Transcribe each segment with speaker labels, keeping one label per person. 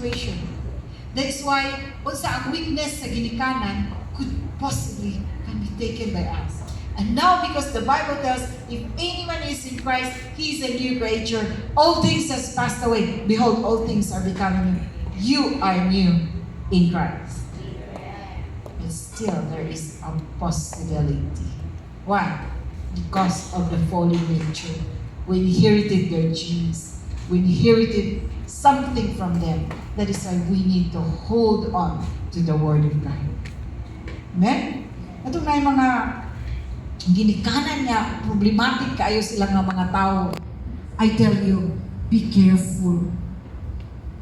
Speaker 1: situation. That is why, unsa ang weakness sa ginikanan could possibly can be taken by us. And now, because the Bible tells, if anyone is in Christ, he is a new creature. All things has passed away. Behold, all things are becoming new. You are new in Christ. But still, there is a possibility. Why? Because of the fallen nature. We inherited their genes. We inherited something from them. That is why we need to hold on to the Word of God. Amen? Ito na yung mga ginikanan niya, problematic kayo sila nga mga tao. I tell you, be careful.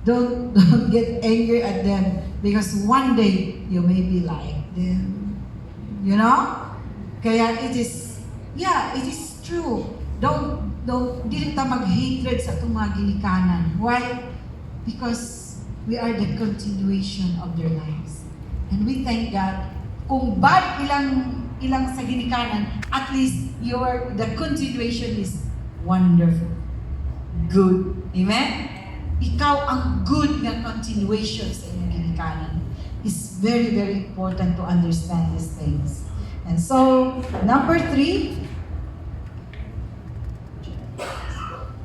Speaker 1: Don't get angry at them because one day you may be like them. You know? Kaya it is true. Dili ta mag-hatred sa itong mga ginikanan. Why? Because we are the continuation of their lives. And we thank God, kung bad ilang sa ginikanan, at least the continuation is wonderful. Good. Amen? Ikaw ang good na continuation sa inyong ginikanan. It's very, very important to understand these things. And so, number 3,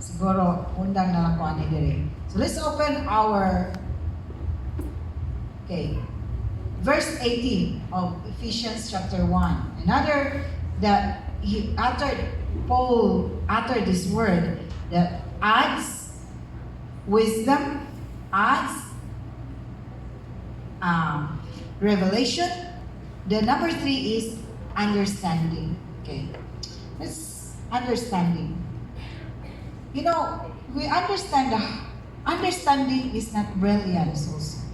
Speaker 1: siguro, undang na lang ko ani dire. So let's open our, verse 18 of Ephesians chapter 1. Another that Paul uttered this word that adds wisdom, adds revelation. The number 3 is understanding. Okay, that's understanding. You know, we understand understanding is not brilliance also.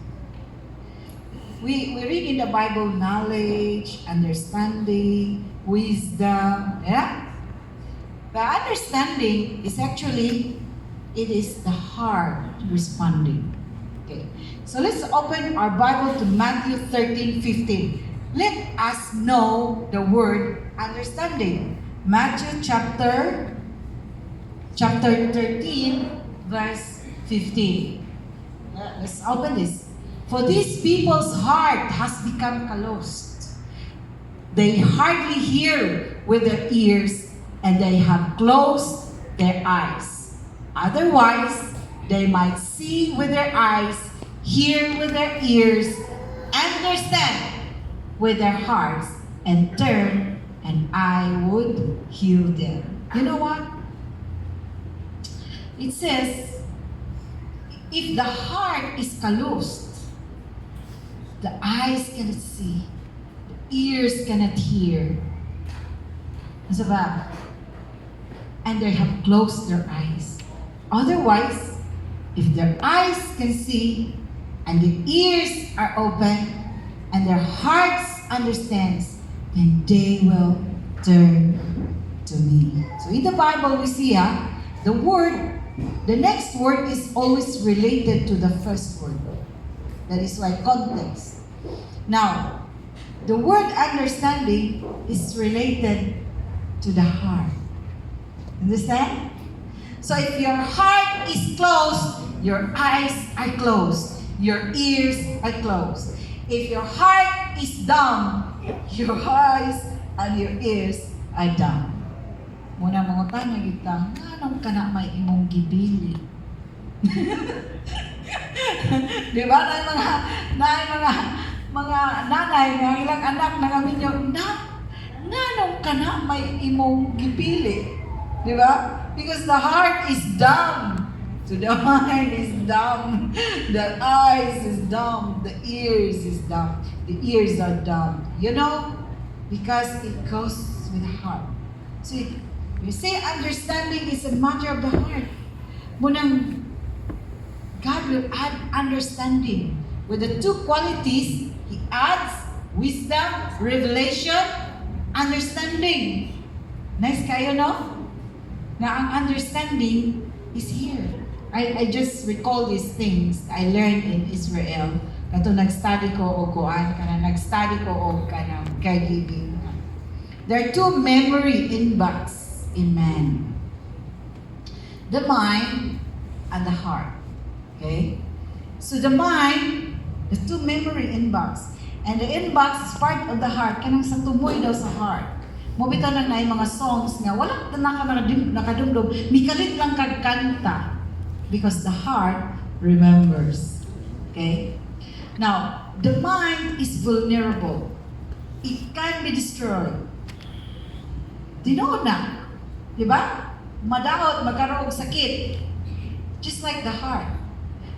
Speaker 1: We read in the Bible knowledge, understanding, wisdom, yeah? But understanding is actually, it is the heart responding. Okay, so let's open our Bible to Matthew 13:15. Let us know the word understanding. Matthew chapter 13, verse 15. Let's open this. For these people's heart has become closed. They hardly hear with their ears, and they have closed their eyes. Otherwise, they might see with their eyes, hear with their ears, understand with their hearts, and turn, and I would heal them. You know what? It says, if the heart is closed, the eyes cannot see, the ears cannot hear. Ano ba? And they have closed their eyes. Otherwise, if their eyes can see, and the ears are open, and their hearts understands, then they will turn to me. So in the Bible we see the next word is always related to the first word. That is why context. Now, the word understanding is related to the heart. Understand? So if your heart is closed, your eyes are closed, your ears are closed. If your heart is dumb, your eyes and your ears are dumb. Muna mga tanya kita, anong ka na may imong gibili? Di ba? Mga nanay nga ilang anak nangamin yung, anong ka na may imong gibili? Di ba? Because the heart is dumb. So the mind is dumb, the eyes is dumb, the ears is dumb, the ears are dumb. You know? Because it goes with the heart. So you say understanding is a matter of the heart. Munang God will add understanding. With the 2 qualities, He adds wisdom, revelation, understanding. Nice kayo, no? Na ang understanding is here. I just recall these things I learned in Israel. Kato nag-study ko o kuan, nag-study ko o caregiving. There are 2 memory inbox in man. The mind and the heart. Okay? So the mind, the two memory inbox. And the inbox is part of the heart. Kanang sa tumoy daw sa heart. Mobito na na mga songs nga, wala na nakadumdum. Mikalit lang kagkanta. Because the heart remembers. Okay? Now, the mind is vulnerable. It can be destroyed. Tinood na. Diba? Madaot, magkaroon sakit. Just like the heart.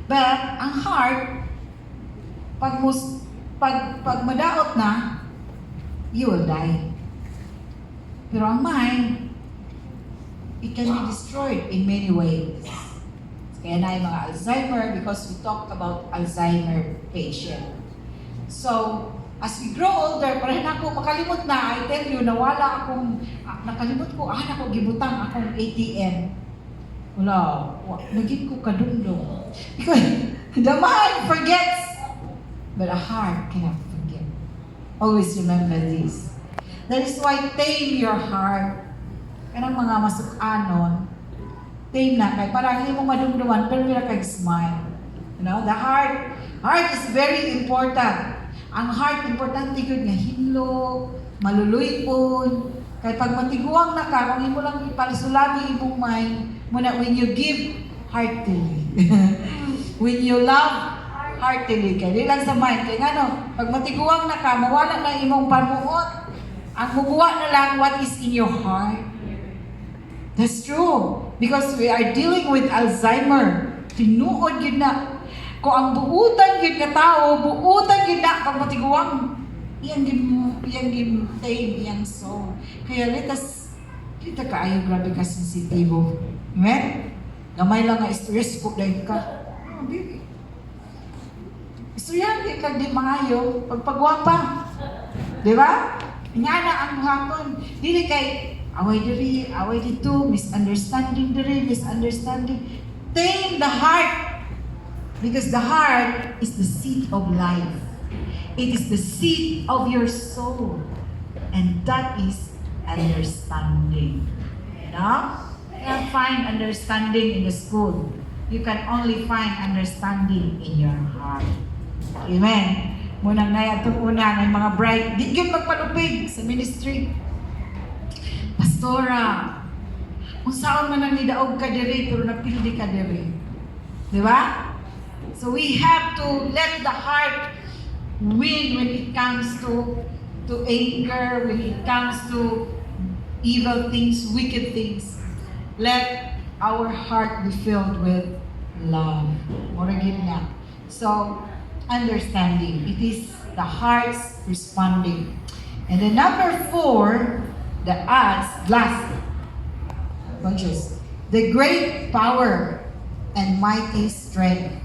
Speaker 1: But, ang heart, pag madaot na, you will die. Pero ang mind, it can be destroyed in many ways. Kaya na yung mga Alzheimer because we talked about Alzheimer patient. So, as we grow older, pareho na ako makalimot na, I tell you, nawala akong, nakalimot ko, ako gibutang akong ATM. Wala, naging ko kadundong. Because the mind forgets, but a heart cannot forget. Always remember this. That is why tame your heart. Kanang mga masukanon, tame na kay parang hindi mo madumduman pero wala kay smile. You know, the heart is very important. Ang heart importante gyud nga hinlo, maluluypon. Kay pag matiguang na ka, kung imo lang ipalisulagi imong mind, muna when you give heartily. When you love heartily, kay di lang sa mind. Kay ngano, pag matiguang na ka, mawala na imong pamuot. Ang mubuwa na lang what is in your heart. That's true. Because we are dealing with Alzheimer. Tinuod yun na. Kung ang buutan yun ka tao, buutan yun na pag matiguang. Iyang tame, iyang soul. Kaya kita kaayo, grabe ka sensitibo. Amen? Gamay lang nga stress ko dahil ka. Oh, baby. Istoryan ka di maayo, pagpagwapa. Di ba? Nga na ang hapon. Dili kay away diri, away dito, misunderstanding diri, misunderstanding. Tame the heart. Because the heart is the seat of life. It is the seat of your soul. And that is understanding. You know? You can't find understanding in the school. You can only find understanding in your heart. Amen. Munang na itong una ng mga bright, di yun magpalupig sa ministry. Pastora, kung saan man ang nidaog ka diri, pero napildi ka diri. Di ba? So we have to let the heart win when it comes to anger, when it comes to evil things, wicked things. Let our heart be filled with love. Moragin na. So, understanding. It is the heart's responding. And then number 4, the last, conscious, the great power and mighty strength.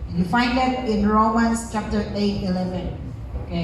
Speaker 1: And you find that in Romans chapter 8:11.